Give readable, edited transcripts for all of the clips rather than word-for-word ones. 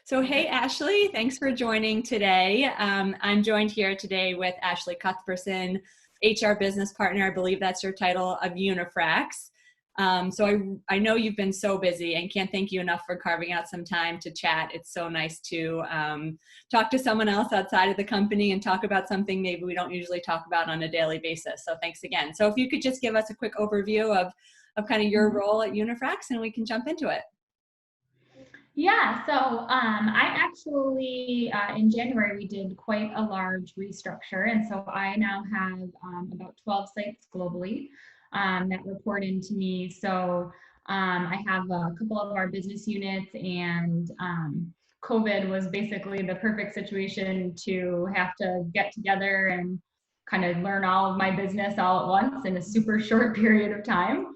So, hey, Ashley, thanks for joining today. I'm joined here today with Ashley Cuthbertson, HR business partner. I believe that's your title of Unifrax. I know you've been so busy and can't thank you enough for carving out some time to chat. It's so nice to talk to someone else outside of the company and talk about something maybe we don't usually talk about on a daily basis. So thanks again. So if you could just give us a quick overview of kind of your role at Unifrax and we can jump into it. Yeah, so I actually, in January, we did quite a large restructure. And so I now have about 12 sites globally that report into me. So I have a couple of our business units, and COVID was basically the perfect situation to have to get together and kind of learn all of my business all at once in a super short period of time.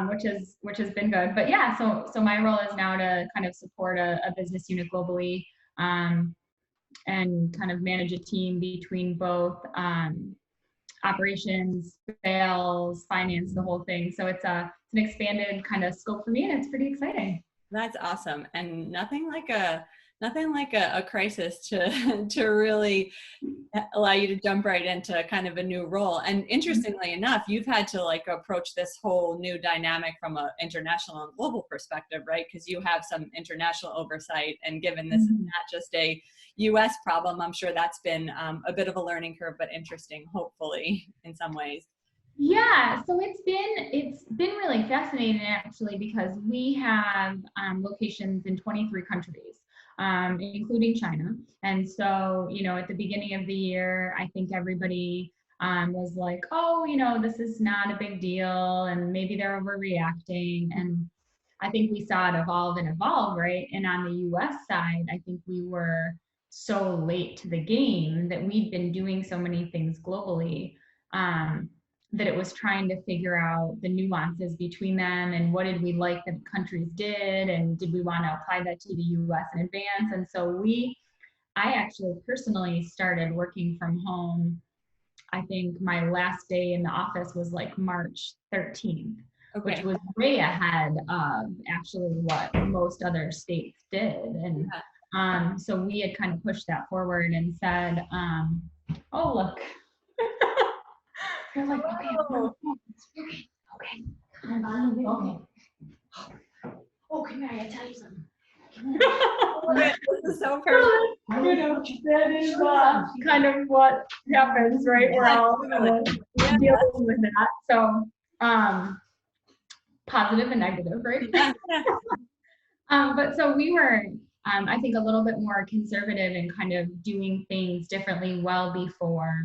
Which has been good. But yeah, so my role is now to kind of support a business unit globally, and kind of manage a team between both operations, sales, finance, the whole thing. So it's an expanded kind of scope for me, and it's pretty exciting. That's awesome, and nothing like a crisis to really allow you to jump right into kind of a new role. And interestingly enough, you've had to like approach this whole new dynamic from an international and global perspective, right? Because you have some international oversight, and given this is not just a US problem, I'm sure that's been a bit of a learning curve, but interesting, hopefully, in some ways. Yeah, so it's been really fascinating actually, because we have locations in 23 countries, including China. And so, at the beginning of the year, I think everybody was like, oh, this is not a big deal, and maybe they're overreacting. And I think we saw it evolve, right? And on the US side, I think we were so late to the game that we'd been doing so many things globally. That it was trying to figure out the nuances between them, and what did we like that countries did, and did we want to apply that to the US in advance. And so I actually personally started working from home. I think my last day in the office was like March 13th, which was way ahead of actually what most other states did. And so we had kind of pushed that forward and said, oh, look. You're like, okay. Oh, come here, I gotta tell you something. This is so perfect. That is kind of what happens, right? We're all dealing with that. So, positive and negative, right? But so we were, I think, a little bit more conservative and kind of doing things differently well before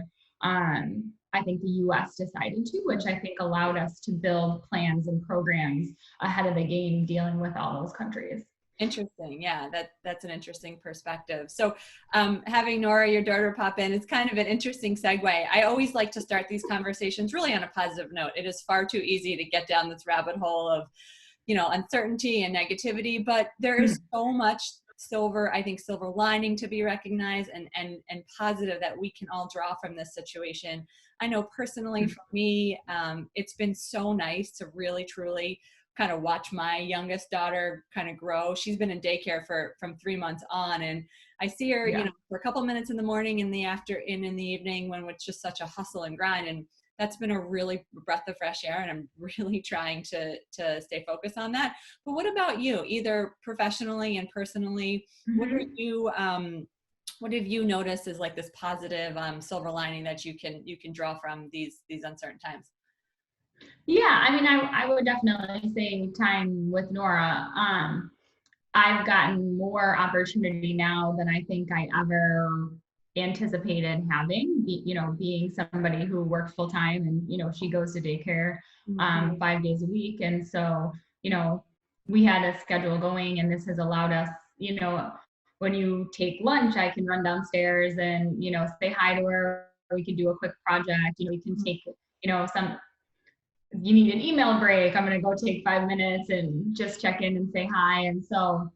I think the US decided to, which I think allowed us to build plans and programs ahead of the game dealing with all those countries. Interesting. Yeah, that's an interesting perspective. So having Nora, your daughter, pop in, it's kind of an interesting segue. I always like to start these conversations really on a positive note. It is far too easy to get down this rabbit hole of, uncertainty and negativity, but there is so much silver lining to be recognized and positive that we can all draw from this situation. I know personally for me, it's been so nice to really truly kind of watch my youngest daughter kind of grow. She's been in daycare from 3 months on, and I see her, for a couple minutes in the morning, in the evening, when it's just such a hustle and grind. And that's been a really breath of fresh air, and I'm really trying to stay focused on that. But what about you, either professionally and personally? What have you noticed as like this positive silver lining that you can draw from these uncertain times? Yeah, I mean, I would definitely say time with Nora. I've gotten more opportunity now than I think I ever anticipated having, being somebody who works full time, and, she goes to daycare 5 days a week. And so, we had a schedule going, and this has allowed us, when you take lunch, I can run downstairs and, say hi to her. We can do a quick project. We can take, you need an email break, I'm going to go take 5 minutes and just check in and say hi. And so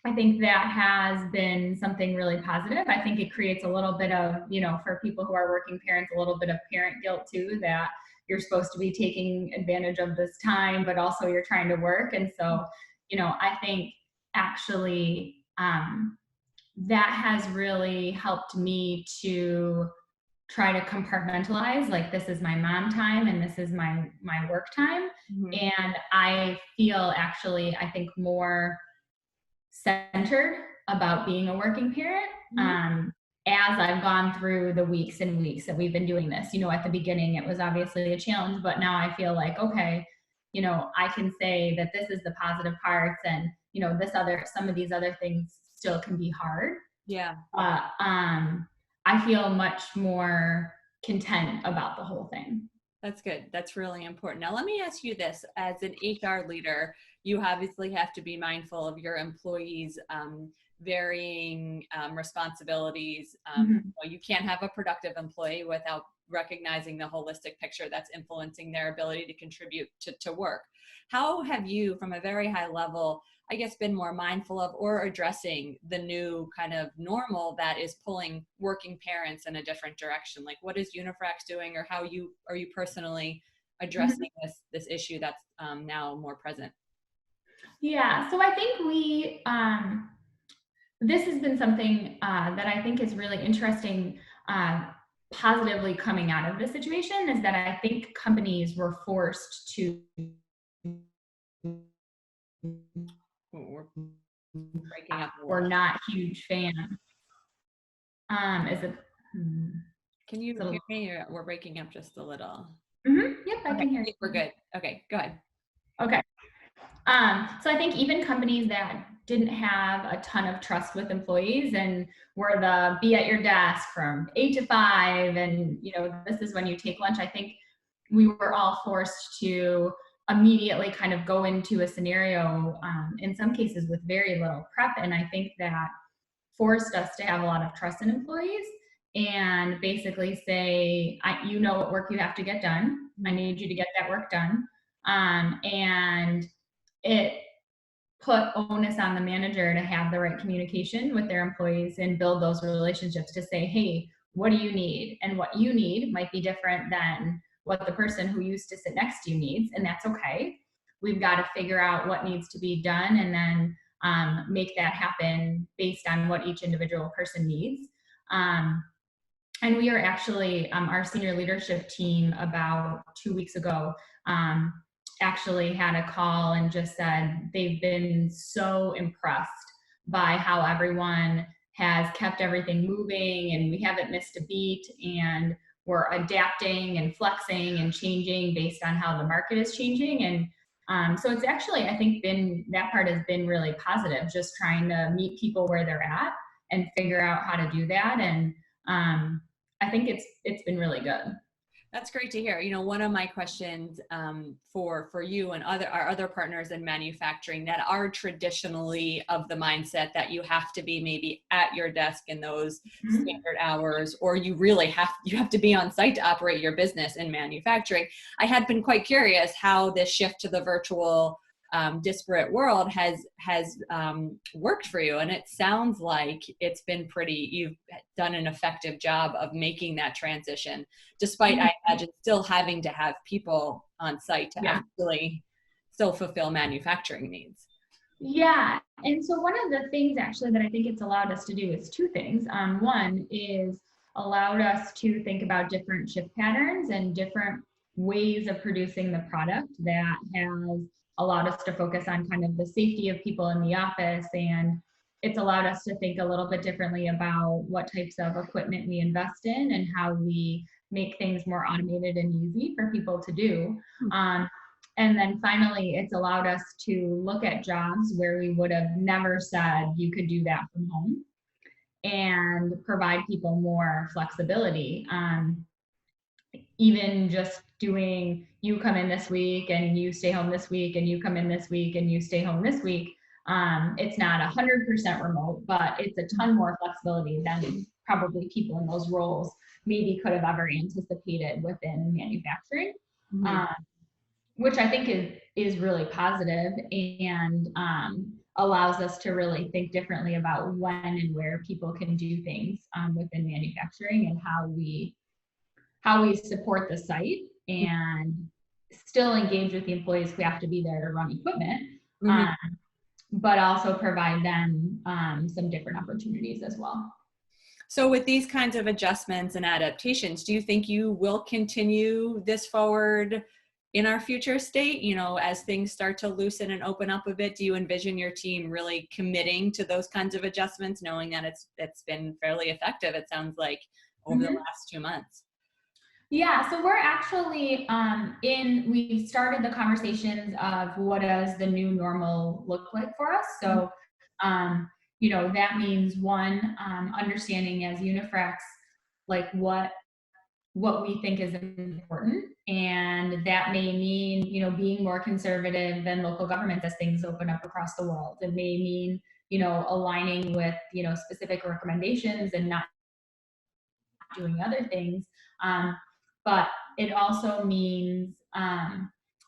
I think that has been something really positive. I think it creates a little bit of, for people who are working parents, a little bit of parent guilt too, that you're supposed to be taking advantage of this time, but also you're trying to work. And so, I think actually, that has really helped me to try to compartmentalize, like, this is my mom time and this is my work time. Mhm. And I feel actually, I think, more centered about being a working parent, Mhm. as I've gone through the weeks and weeks that we've been doing this. At the beginning, it was obviously a challenge, but now I feel like, okay, I can say that this is the positive parts, and some of these other things still can be hard. Yeah. But I feel much more content about the whole thing. That's good. That's really important. Now, let me ask you this. As an HR leader, you obviously have to be mindful of your employees' varying responsibilities. Mhm. You can't have a productive employee without recognizing the holistic picture that's influencing their ability to contribute to work. How have you, from a very high level, I guess, been more mindful of or addressing the new kind of normal that is pulling working parents in a different direction? Like, what is Unifrax doing, or how are you personally Mhm. addressing this issue that's now more present? Yeah, so I think this has been something that I think is really interesting, positively coming out of the situation, is that I think companies were forced to, We're breaking up a were little. not huge fan. Is it, hmm, Can you is hear it me? Or we're breaking up just a little. Yep, I Okay, can I hear think we're you. good. Okay, go ahead. Okay. So I think even companies that didn't have a ton of trust with employees and were the be at your desk from 8 to 5, and this is when you take lunch, I think we were all forced to immediately kind of go into a scenario, in some cases with very little prep. And I think that forced us to have a lot of trust in employees and basically say, you know what work you have to get done. I Mhm. need you to get that work done. And it put onus on the manager to have the right communication with their employees and build those relationships to say, hey, what do you need? And what you need might be different than what the person who used to sit next to you needs, and that's okay. We've got to figure out what needs to be done, and then make that happen based on what each individual person needs. And we are actually, our senior leadership team about 2 weeks ago, um, actually had a call and just said they've been so impressed by how everyone has kept everything moving, and we haven't missed a beat, and we're adapting and flexing and changing based on how the market is changing. And so it's actually, I think, that part has been really positive, just trying to meet people where they're at and figure out how to do that. And I think it's been really good. That's great to hear. One of my questions for you and our other partners in manufacturing that are traditionally of the mindset that you have to be maybe at your desk in those Mhm. standard hours, or you have to be on site to operate your business in manufacturing. I had been quite curious how this shift to the virtual disparate world has worked for you, and it sounds like you've done an effective job of making that transition, despite, Mhm. I imagine, still having to have people on site to Yeah. actually still fulfill manufacturing needs. Yeah. And so one of the things actually that I think it's allowed us to do is two things. One is allowed us to think about different shift patterns and different ways of producing the product that has allowed us to focus on kind of the safety of people in the office. And it's allowed us to think a little bit differently about what types of equipment we invest in and how we make things more automated and easy for people to do. Um, and then finally, it's allowed us to look at jobs where we would have never said you could do that from home and provide people more flexibility. Even just doing, you come in this week and you stay home this week, and you come in this week and you stay home this week. It's not 100% remote, but it's a ton more flexibility than probably people in those roles maybe could have ever anticipated within manufacturing. Mhm. Um, which I think is really positive, and allows us to really think differently about when and where people can do things within manufacturing, and how we support the site and still engage with the employees who have to be there to run equipment. Mhm. Um, but also provide them some different opportunities as well. So with these kinds of adjustments and adaptations, do you think you will continue this forward in our future state? You know, as things start to loosen and open up a bit, do you envision your team really committing to those kinds of adjustments, knowing that it's been fairly effective, it sounds like, over the last 2 months? Yeah, so we're actually we started the conversations of what does the new normal look like for us. So, that means one, understanding as Unifrex, like what we think is important. And that may mean, being more conservative than local governments as things open up across the world. It may mean, aligning with, specific recommendations and not doing other things. But it also means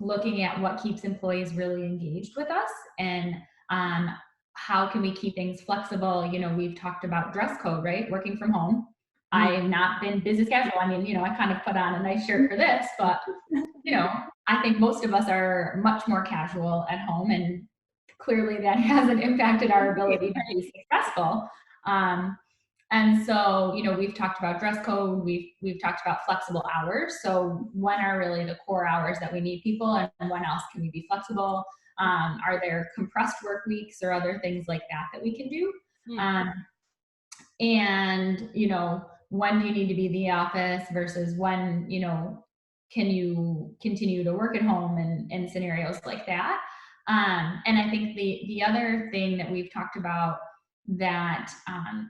looking at what keeps employees really engaged with us, and how can we keep things flexible. We've talked about dress code, right? Working from home. I have not been business casual. I mean, I kind of put on a nice shirt for this, but I think most of us are much more casual at home, and clearly that hasn't impacted our ability to be successful. And so, we've talked about dress code, we've talked about flexible hours. So when are really the core hours that we need people, and when else can we be flexible? Are there compressed work weeks or other things like that we can do? And, when do you need to be in the office versus when, can you continue to work at home, and scenarios like that. And I think the other thing that we've talked about that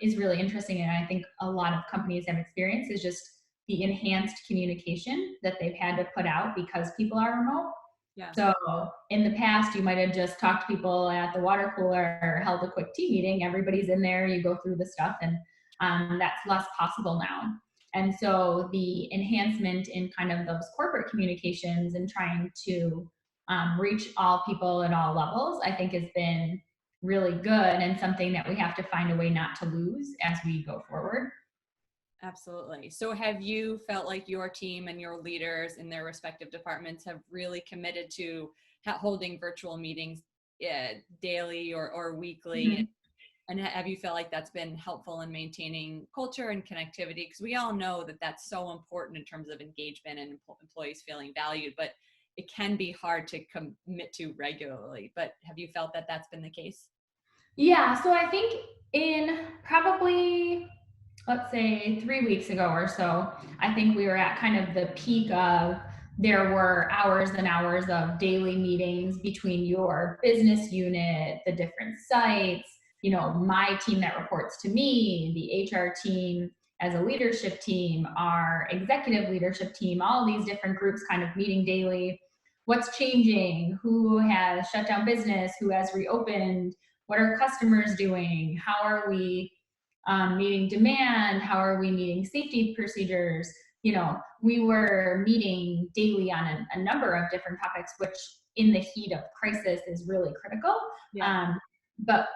is really interesting, and I think a lot of companies have experienced, is just the enhanced communication that they've had to put out because people are remote. Yeah. So in the past, you might have just talked to people at the water cooler or held a quick team meeting. Everybody's in there, you go through the stuff, and that's less possible now. And so the enhancement in kind of those corporate communications and trying to reach all people at all levels, I think has been really good, and something that we have to find a way not to lose as we go forward. Absolutely. So have you felt like your team and your leaders in their respective departments have really committed to holding virtual meetings daily or weekly? And have you felt like that's been helpful in maintaining culture and connectivity? Because we all know that that's so important in terms of engagement and employees feeling valued, but it can be hard to commit to regularly. But have you felt that that's been the case? Yeah, so I think in probably, let's say 3 weeks ago or so, I think we were at kind of the peak of, there were hours and hours of daily meetings between your business unit, the different sites, my team that reports to me, the HR team as a leadership team, our executive leadership team, all these different groups kind of meeting daily. What's changing? Who has shut down business? Who has reopened? What are customers doing? How are we meeting demand? How are we meeting safety procedures? We were meeting daily on a number of different topics, which in the heat of crisis is really critical. Yeah. But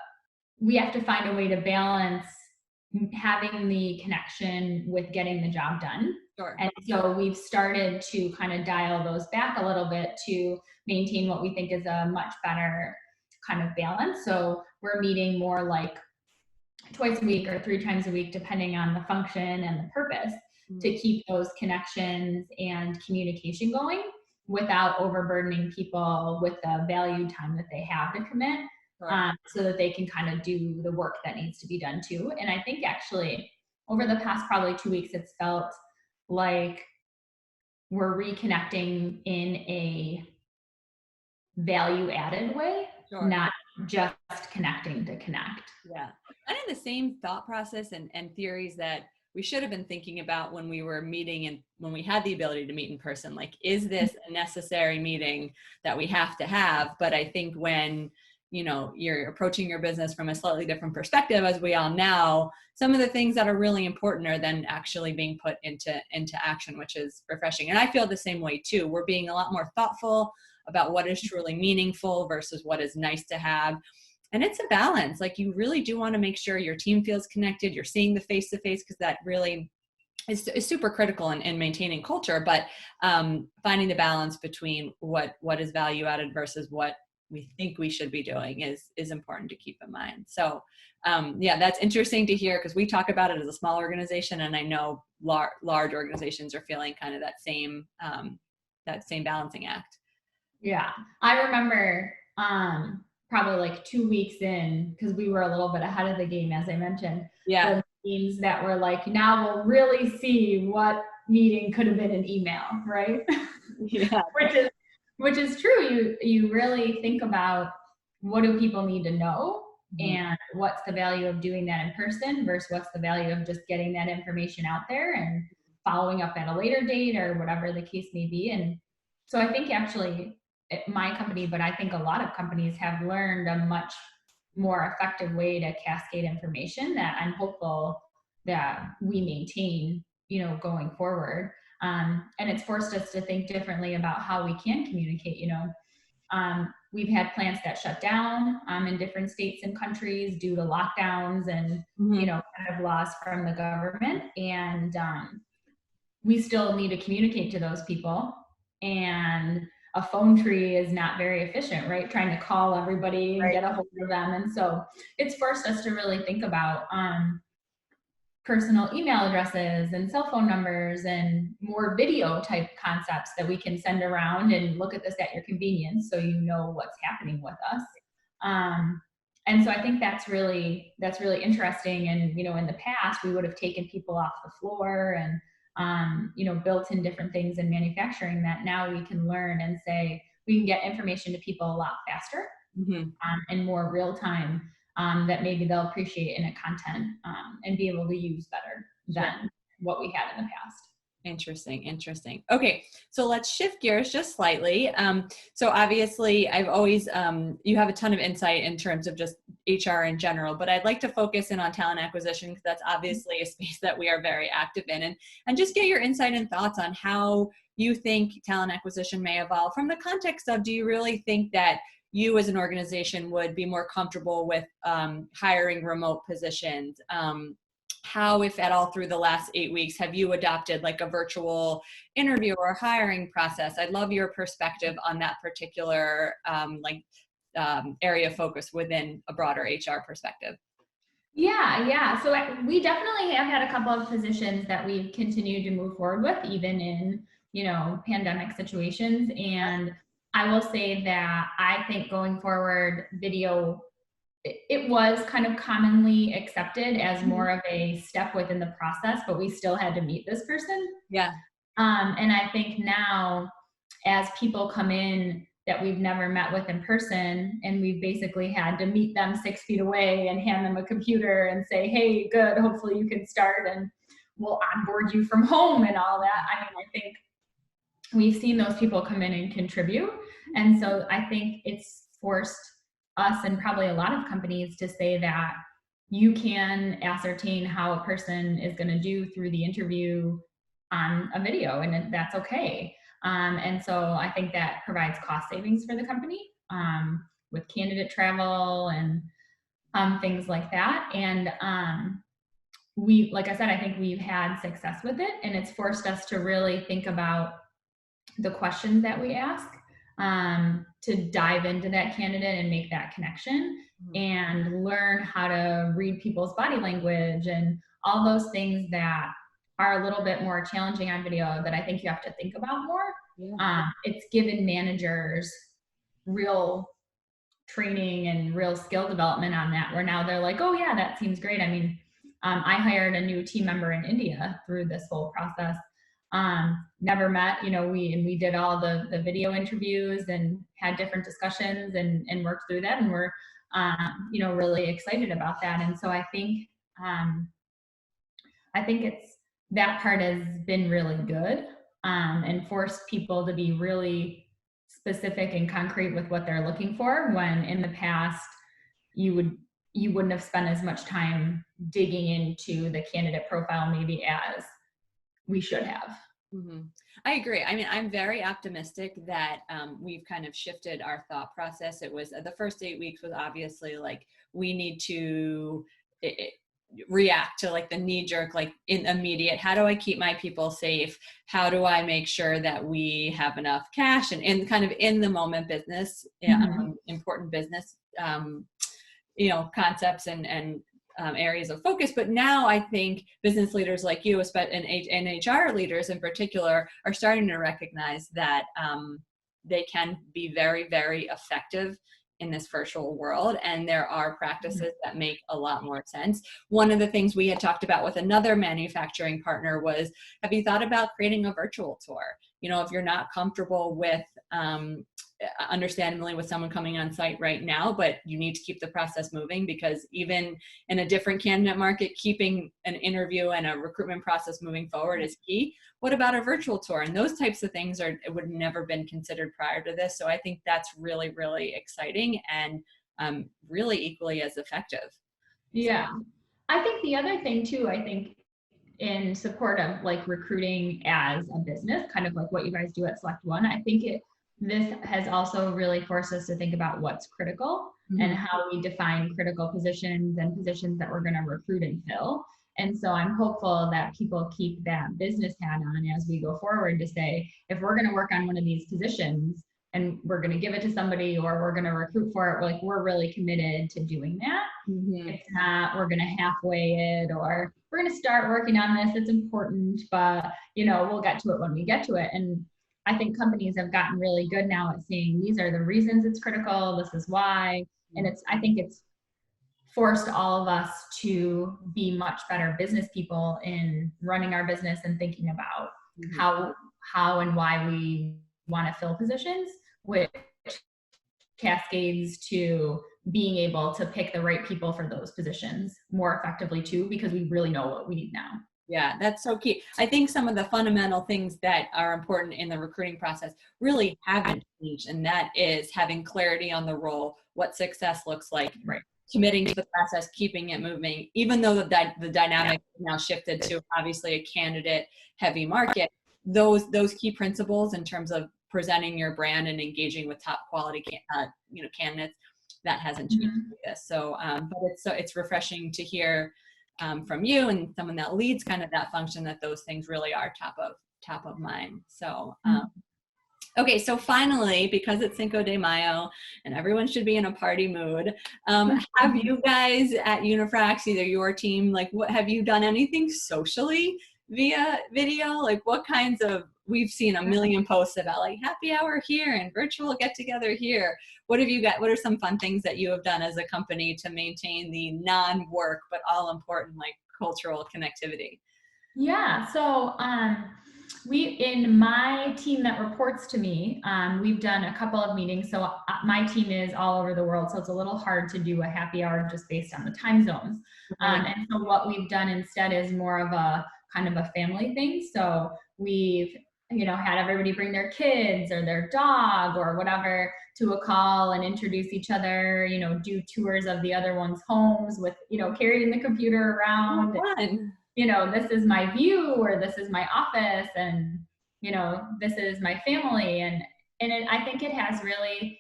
we have to find a way to balance having the connection with getting the job done. Sure. And so we've started to kind of dial those back a little bit to maintain what we think is a much better kind of balance. So we're meeting more like twice a week or 3 times a week, depending on the function and the purpose, to keep those connections and communication going without overburdening people with the value time that they have to commit. So that they can kind of do the work that needs to be done too. And I think actually over the past probably 2 weeks, it's felt like we're reconnecting in a value added way, not just connecting to connect. Yeah. And in the same thought process and theories that we should have been thinking about when we were meeting and when we had the ability to meet in person, like, is this a necessary meeting that we have to have? But I think when you're approaching your business from a slightly different perspective, as we all know, some of the things that are really important are then actually being put into action, which is refreshing. And I feel the same way too. We're being a lot more thoughtful about what is truly meaningful versus what is nice to have. And it's a balance. Like, you really do want to make sure your team feels connected. You're seeing the face-to-face, because that really is super critical in maintaining culture, but finding the balance between what is value added versus what we think we should be doing is important to keep in mind. So yeah, that's interesting to hear, because we talk about it as a small organization, and I know large organizations are feeling kind of that same balancing act. Yeah, I remember probably like 2 weeks in, because we were a little bit ahead of the game, as I mentioned. Yeah. The meetings that were like, now we'll really see what meeting could have been an email, right? Yeah. which is true. You really think about, what do people need to know, and what's the value of doing that in person versus what's the value of just getting that information out there and following up at a later date or whatever the case may be. And so I think actually at my company, but I think a lot of companies have learned a much more effective way to cascade information that I'm hopeful that we maintain, going forward. And it's forced us to think differently about how we can communicate. We've had plants that shut down in different states and countries due to lockdowns and kind of laws from the government, and we still need to communicate to those people. And a phone tree is not very efficient, right? Trying to call everybody and get a hold of them. And so it's forced us to really think about personal email addresses and cell phone numbers and more video type concepts that we can send around and look at this at your convenience, so you know what's happening with us. And so I think that's really interesting. And in the past, we would have taken people off the floor and built in different things in manufacturing that now we can learn and say we can get information to people a lot faster and more real time, that maybe they'll appreciate in a content and be able to use better than what we had in the past. Interesting. Okay, so let's shift gears just slightly. So obviously, I've always, you have a ton of insight in terms of just HR in general, but I'd like to focus in on talent acquisition, because that's obviously a space that we are very active in, and just get your insight and thoughts on how you think talent acquisition may evolve from the context of, do you really think that you as an organization would be more comfortable with hiring remote positions? How, if at all, through the last 8 weeks, have you adopted like a virtual interview or hiring process? I'd love your perspective on that particular area of focus within a broader HR perspective. Yeah. So we definitely have had a couple of positions that we've continued to move forward with, even in, pandemic situations. And I will say that I think going forward, video, it was kind of commonly accepted as more of a step within the process, but we still had to meet this person. Yeah. And I think now, as people come in that we've never met with in person, and we've basically had to meet them 6 feet away and hand them a computer and say, hey, good, hopefully you can start and we'll onboard you from home and all that. I mean, I think we've seen those people come in and contribute. And so I think it's forced us, and probably a lot of companies, to say that you can ascertain how a person is going to do through the interview on a video, and that's okay. And so I think that provides cost savings for the company with candidate travel and things like that. And like I said, I think we've had success with it, and it's forced us to really think about the questions that we ask, to dive into that candidate and make that connection and learn how to read people's body language and all those things that are a little bit more challenging on video, that I think you have to think about more. It's given managers real training and real skill development on that, where now they're like, oh yeah, that seems great. I mean, I hired a new team member in India through this whole process. Never met, we did all the video interviews and had different discussions and worked through that. And we're, really excited about that. And so I think it's, that part has been really good, and forced people to be really specific and concrete with what they're looking for, when in the past you wouldn't have spent as much time digging into the candidate profile maybe as we should have. I agree. I mean, I'm very optimistic that we've kind of shifted our thought process. It was the first 8 weeks was obviously like, we need to react to like the knee jerk, like in immediate, how do I keep my people safe? How do I make sure that we have enough cash, and in kind of in the moment business, important business, concepts and areas of focus. But now I think business leaders like you, and HR leaders in particular, are starting to recognize that they can be very, very effective in this virtual world, and there are practices that make a lot more sense. One of the things we had talked about with another manufacturing partner was, have you thought about creating a virtual tour? If you're not comfortable with understandably with someone coming on site right now, but you need to keep the process moving, because even in a different candidate market, keeping an interview and a recruitment process moving forward is key. What about a virtual tour? And those types of things would have never been considered prior to this. So I think that's really, really exciting and really equally as effective. Yeah. I think the other thing too, I think in support of like recruiting as a business, kind of like what you guys do at Select One, I think this has also really forced us to think about what's critical and how we define critical positions and positions that we're going to recruit and fill. And so I'm hopeful that people keep that business hat on as we go forward to say, if we're going to work on one of these positions and we're going to give it to somebody or we're going to recruit for it, we're really committed to doing that. It's not, we're going to halfway it, or we're going to start working on this. It's important, but we'll get to it when we get to it. And I think companies have gotten really good now at saying, these are the reasons it's critical. This is why. And I think it's forced all of us to be much better business people in running our business and thinking about how and why we want to fill positions, which cascades to being able to pick the right people for those positions more effectively too, because we really know what we need now. Yeah, that's so key. I think some of the fundamental things that are important in the recruiting process really haven't changed, and that is having clarity on the role, what success looks like, committing to the process, keeping it moving, even though the dynamic now shifted to obviously a candidate heavy market. Those key principles in terms of presenting your brand and engaging with top quality candidates, that hasn't changed with this. So but it's refreshing to hear from you and someone that leads kind of that function, that those things really are top of mind. So okay, so finally, because it's Cinco de Mayo and everyone should be in a party mood, have you guys at Unifrax, either your team, like what have you done anything socially via video? Like what kinds of, we've seen a million posts about like happy hour here and virtual get together here. What have you got? What are some fun things that you have done as a company to maintain the non-work but all important like cultural connectivity? Yeah, so in my team that reports to me, we've done a couple of meetings. So my team is all over the world, so it's a little hard to do a happy hour just based on the time zones. And so what we've done instead is more of a kind of a family thing. So we've had everybody bring their kids or their dog or whatever to a call and introduce each other, do tours of the other one's homes with, carrying the computer around. Oh, fun. This is my view, or this is my office, and this is my family, and I think it has really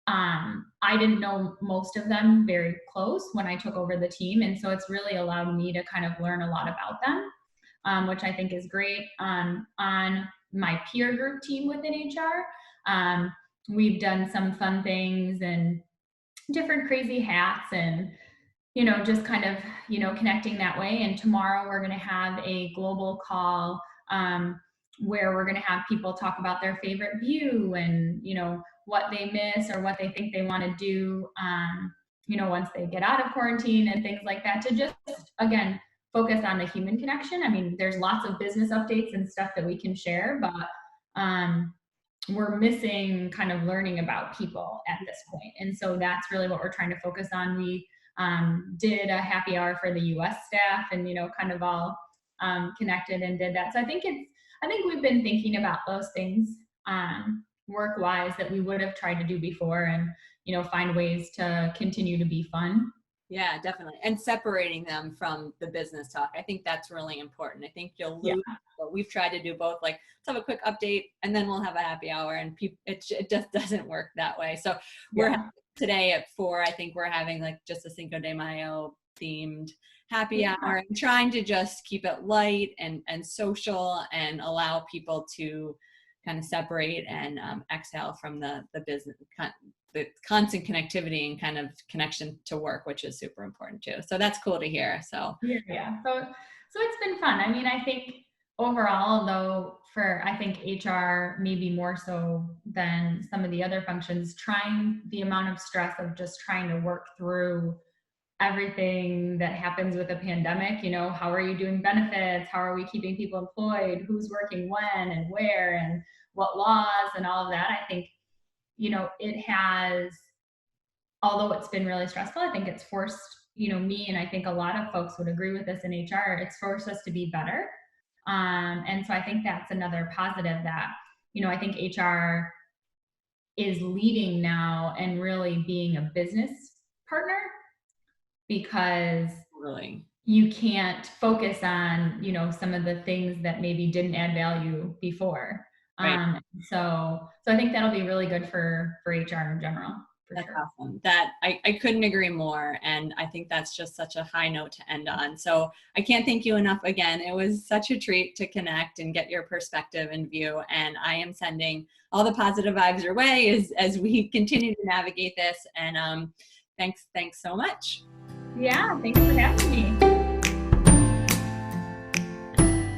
I didn't know most of them very close when I took over the team, and so it's really allowed me to kind of learn a lot about them, which I think is great. On my peer group team within HR, we've done some fun things and different crazy hats and just kind of, connecting that way. And tomorrow we're going to have a global call where we're going to have people talk about their favorite view and, what they miss or what they think they want to do, once they get out of quarantine and things like that, to just, again, focus on the human connection. I mean, there's lots of business updates and stuff that we can share, but we're missing kind of learning about people at this point. And so that's really what we're trying to focus on. We did a happy hour for the US staff and, kind of all connected and did that. So I think we've been thinking about those things work-wise that we would have tried to do before and, find ways to continue to be fun. Yeah, definitely. And separating them from the business talk. I think that's really important. I think you'll lose what we've tried to do both, like let's have a quick update and then we'll have a happy hour, and it just doesn't work that way. So we're today at 4, I think we're having like just a Cinco de Mayo themed happy Yeah. hour, and trying to just keep it light and social and allow people to kind of separate and exhale from the business, the constant connectivity and kind of connection to work, which is super important too. So that's cool to hear. So Yeah. So it's been fun. I mean, I think overall, though, for I think HR maybe more so than some of the other functions, trying the amount of stress of just trying to work through everything that happens with a pandemic. You know, how are you doing benefits? How are we keeping people employed? Who's working when and where and what laws and all of that? I think, you know, it has, although it's been really stressful, I think it's forced, you know, me, and I think a lot of folks would agree with this in HR, it's forced us to be better. And so I think that's another positive that, you know, I think HR is leading now and really being a business partner, because really, you can't focus on, you know, some of the things that maybe didn't add value before. right. So I think that'll be really good for HR in general, for That's sure. awesome. That I couldn't agree more. And I think that's just such a high note to end on. So I can't thank you enough again. It was such a treat to connect and get your perspective and view. And I am sending all the positive vibes your way as we continue to navigate this. And thanks so much. Yeah, thanks for having me.